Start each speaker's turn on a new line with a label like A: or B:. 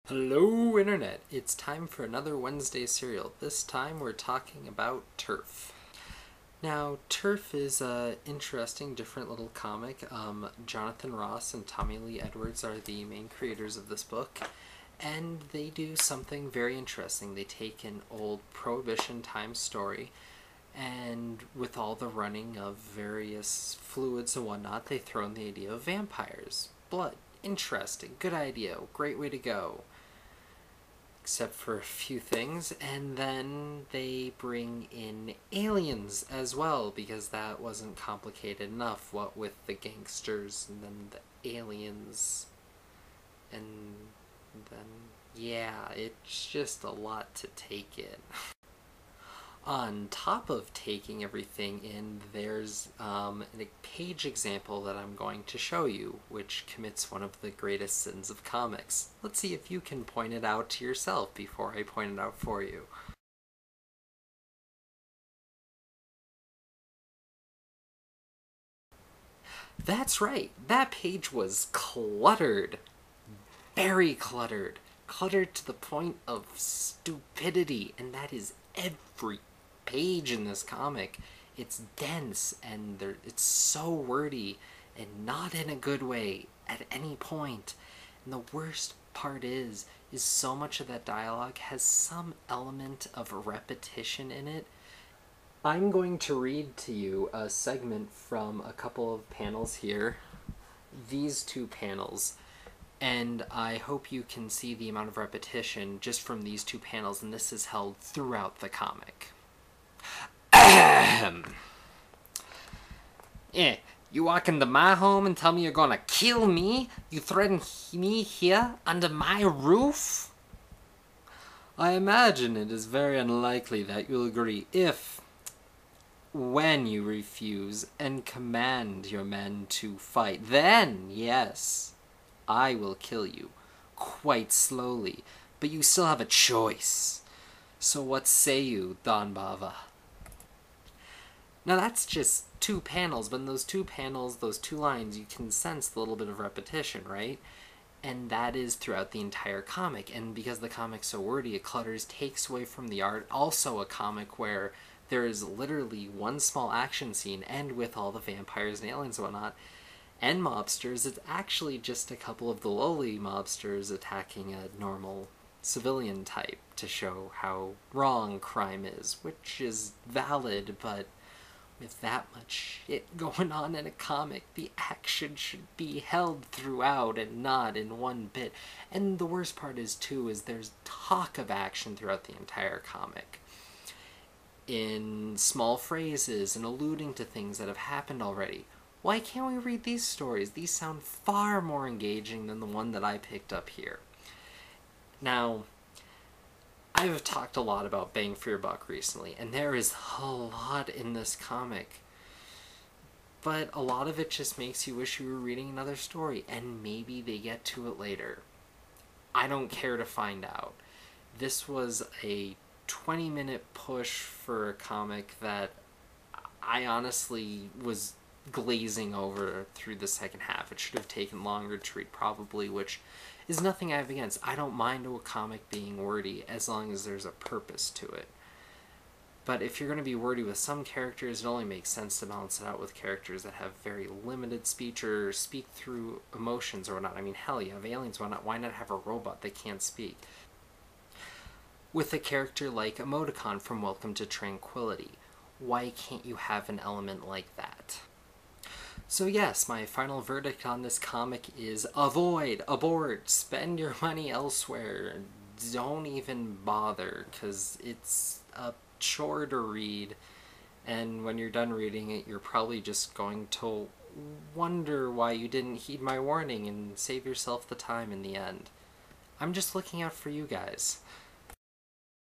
A: Hello Internet! It's time for another Wednesday serial. This time we're talking about Turf. Now, Turf is a interesting, different little comic. Jonathan Ross and Tommy Lee Edwards are the main creators of this book, and they do something very interesting. They take an old Prohibition time story, and with all the running of various fluids and whatnot, they throw in the idea of vampires. Blood. Interesting. Good idea. Great way to go. Except for a few things, and then they bring in aliens as well, because that wasn't complicated enough, what with the gangsters and then the aliens, and then, yeah, it's just a lot to take in. On top of taking everything in, there's a page example that I'm going to show you, which commits one of the greatest sins of comics. Let's see if you can point it out to yourself before I point it out for you. That's right, that page was cluttered. Very cluttered. Cluttered to the point of stupidity, and that is every page in this comic. It's dense, and it's so wordy, and not in a good way at any point. And the worst part is so much of that dialogue has some element of repetition in it. I'm going to read to you a segment from a couple of panels here. These two panels. And I hope you can see the amount of repetition just from these two panels, and this is held throughout the comic. Ahem. You walk into my home and tell me you're gonna kill me? You threaten me here under my roof? I imagine it is very unlikely that you'll agree when you refuse and command your men to fight. Then, yes, I will kill you, quite slowly, but you still have a choice. So what say you, Don Bava? Now that's just two panels, but in those two panels, those two lines, you can sense a little bit of repetition, right? And that is throughout the entire comic, and because the comic's so wordy, it clutters, takes away from the art. Also a comic where there is literally one small action scene, and with all the vampires and aliens and whatnot, and mobsters, it's actually just a couple of the lowly mobsters attacking a normal civilian type to show how wrong crime is, which is valid, but with that much shit going on in a comic, the action should be held throughout and not in one bit. And the worst part is, too, is there's talk of action throughout the entire comic, in small phrases and alluding to things that have happened already. Why can't we read these stories? These sound far more engaging than the one that I picked up here. Now, I've talked a lot about Bang for Your Buck recently, and there is a lot in this comic. But a lot of it just makes you wish you were reading another story, and maybe they get to it later. I don't care to find out. This was a 20-minute push for a comic that I honestly was glazing over through the second half. It should have taken longer to read, probably, which is nothing I have against. I don't mind a comic being wordy as long as there's a purpose to it. But if you're going to be wordy with some characters, it only makes sense to balance it out with characters that have very limited speech or speak through emotions or whatnot. I mean, hell, you have aliens, why not have a robot that can't speak? With a character like Emoticon from Welcome to Tranquility, why can't you have an element like that? So yes, my final verdict on this comic is avoid, abort, spend your money elsewhere. Don't even bother, because it's a chore to read, and when you're done reading it, you're probably just going to wonder why you didn't heed my warning and save yourself the time in the end. I'm just looking out for you guys.